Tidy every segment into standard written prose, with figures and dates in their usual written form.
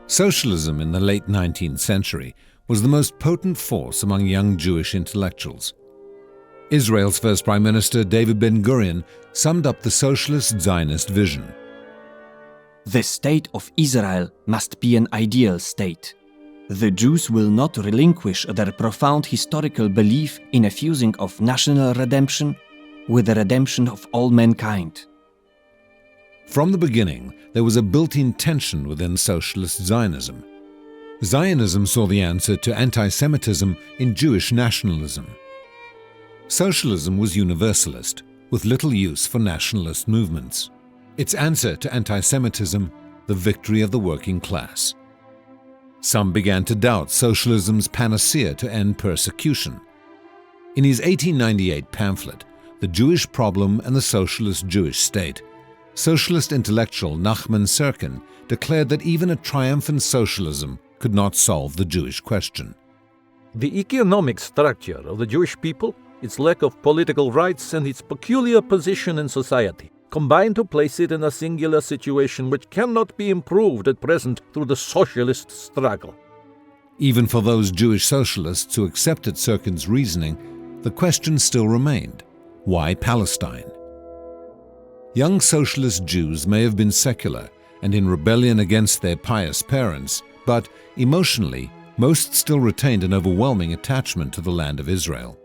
Socialism in the late 19th century was the most potent force among young Jewish intellectuals. Israel's first Prime Minister, David Ben-Gurion, summed up the Socialist Zionist vision. The state of Israel must be an ideal state. The Jews will not relinquish their profound historical belief in a fusing of national redemption with the redemption of all mankind. From the beginning, there was a built-in tension within Socialist Zionism. Zionism saw the answer to anti-Semitism in Jewish nationalism. Socialism was universalist, with little use for nationalist movements. Its answer to anti-Semitism, the victory of the working class. Some began to doubt socialism's panacea to end persecution. In his 1898 pamphlet, The Jewish Problem and the Socialist Jewish State, socialist intellectual Nachman Syrkin declared that even a triumphant socialism could not solve the Jewish question. The economic structure of the Jewish people, its lack of political rights, and its peculiar position in society combine to place it in a singular situation which cannot be improved at present through the socialist struggle. Even for those Jewish socialists who accepted Syrkin's reasoning, the question still remained: why Palestine? Young socialist Jews may have been secular and in rebellion against their pious parents, but emotionally, most still retained an overwhelming attachment to the land of Israel.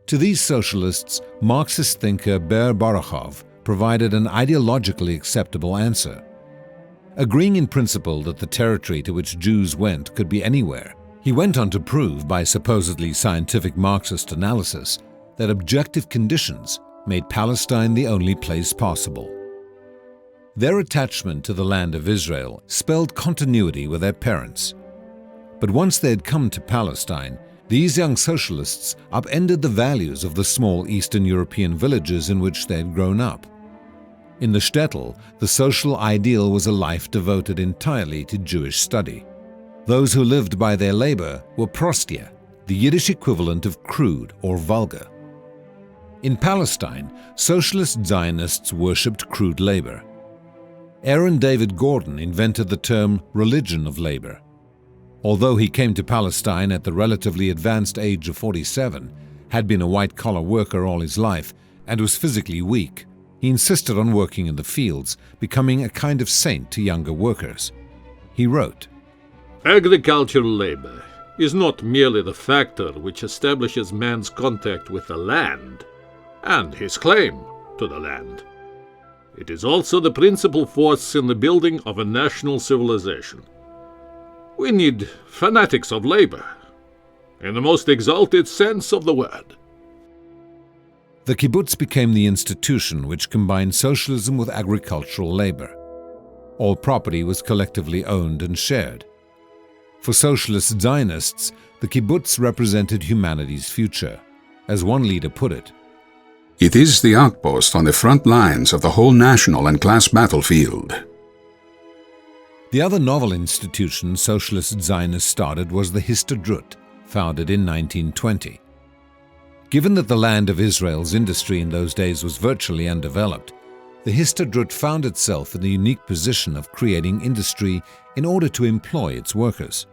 To these socialists, Marxist thinker Ber Barakhov provided an ideologically acceptable answer. Agreeing in principle that the territory to which Jews went could be anywhere, he went on to prove by supposedly scientific Marxist analysis that objective conditions made Palestine the only place possible. Their attachment to the land of Israel spelled continuity with their parents. But once they had come to Palestine, these young socialists upended the values of the small Eastern European villages in which they had grown up. In the shtetl, the social ideal was a life devoted entirely to Jewish study. Those who lived by their labor were prostia, the Yiddish equivalent of crude or vulgar. In Palestine, socialist Zionists worshipped crude labor. Aaron David Gordon invented the term religion of labor. Although he came to Palestine at the relatively advanced age of 47, had been a white-collar worker all his life, and was physically weak, he insisted on working in the fields, becoming a kind of saint to younger workers. He wrote, "Agricultural labor is not merely the factor which establishes man's contact with the land and his claim to the land. It is also the principal force in the building of a national civilization. We need fanatics of labor, in the most exalted sense of the word." The kibbutz became the institution which combined socialism with agricultural labor. All property was collectively owned and shared. For socialist Zionists, the kibbutz represented humanity's future. As one leader put it, "It is the outpost on the front lines of the whole national and class battlefield." The other novel institution socialist Zionists started was the Histadrut, founded in 1920. Given that the land of Israel's industry in those days was virtually undeveloped, the Histadrut found itself in the unique position of creating industry in order to employ its workers.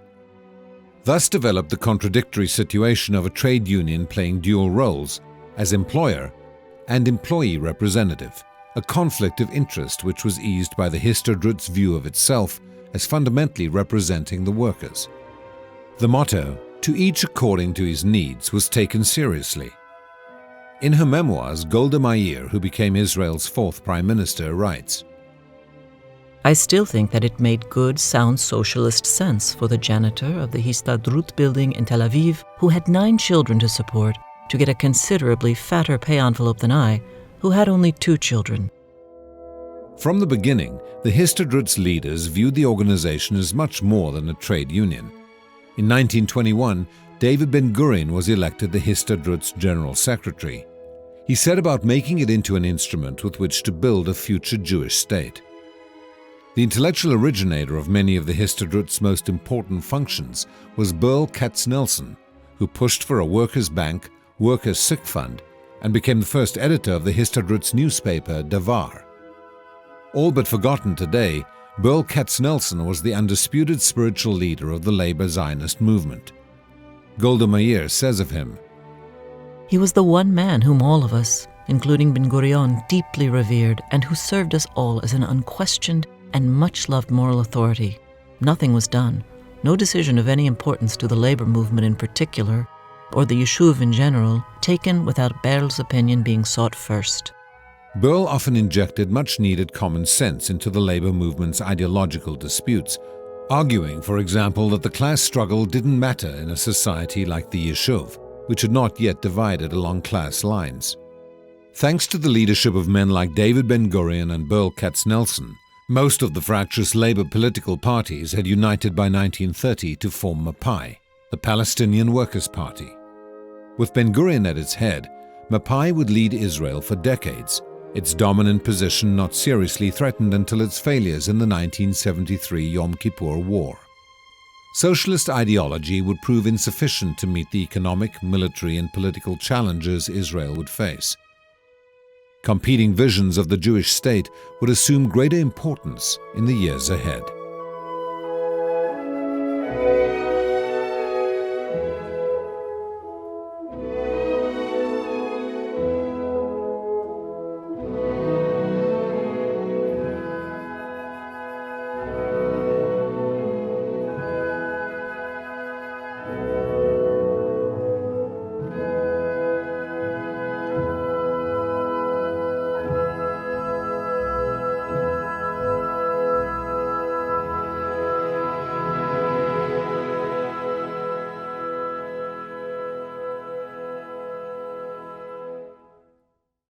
Thus developed the contradictory situation of a trade union playing dual roles as employer and employee representative, a conflict of interest which was eased by the Histadrut's view of itself as fundamentally representing the workers. The motto, "To each according to his needs," was taken seriously. In her memoirs, Golda Meir, who became Israel's fourth prime minister, writes, "I still think that it made good, sound socialist sense for the janitor of the Histadrut building in Tel Aviv, who had 9 children to support, to get a considerably fatter pay envelope than I, who had only 2 children." From the beginning, the Histadrut's leaders viewed the organization as much more than a trade union. In 1921, David Ben-Gurion was elected the Histadrut's general secretary. He set about making it into an instrument with which to build a future Jewish state. The intellectual originator of many of the Histadrut's most important functions was Burl Katznelson, who pushed for a workers' bank, workers' sick fund, and became the first editor of the Histadrut's newspaper, Davar. All but forgotten today, Burl Katznelson was the undisputed spiritual leader of the labor Zionist movement. Golda Meir says of him, "He was the one man whom all of us, including Ben-Gurion, deeply revered and who served us all as an unquestioned and much-loved moral authority. Nothing was done, no decision of any importance to the labor movement in particular, or the Yishuv in general, taken without Berl's opinion being sought first." Burl often injected much-needed common sense into the labor movement's ideological disputes, arguing, for example, that the class struggle didn't matter in a society like the Yishuv, which had not yet divided along class lines. Thanks to the leadership of men like David Ben-Gurion and Burl Katznelson, most of the fractious labor political parties had united by 1930 to form Mapai, the Palestinian Workers' Party. With Ben-Gurion at its head, Mapai would lead Israel for decades, its dominant position not seriously threatened until its failures in the 1973 Yom Kippur War. Socialist ideology would prove insufficient to meet the economic, military, and political challenges Israel would face. Competing visions of the Jewish state would assume greater importance in the years ahead.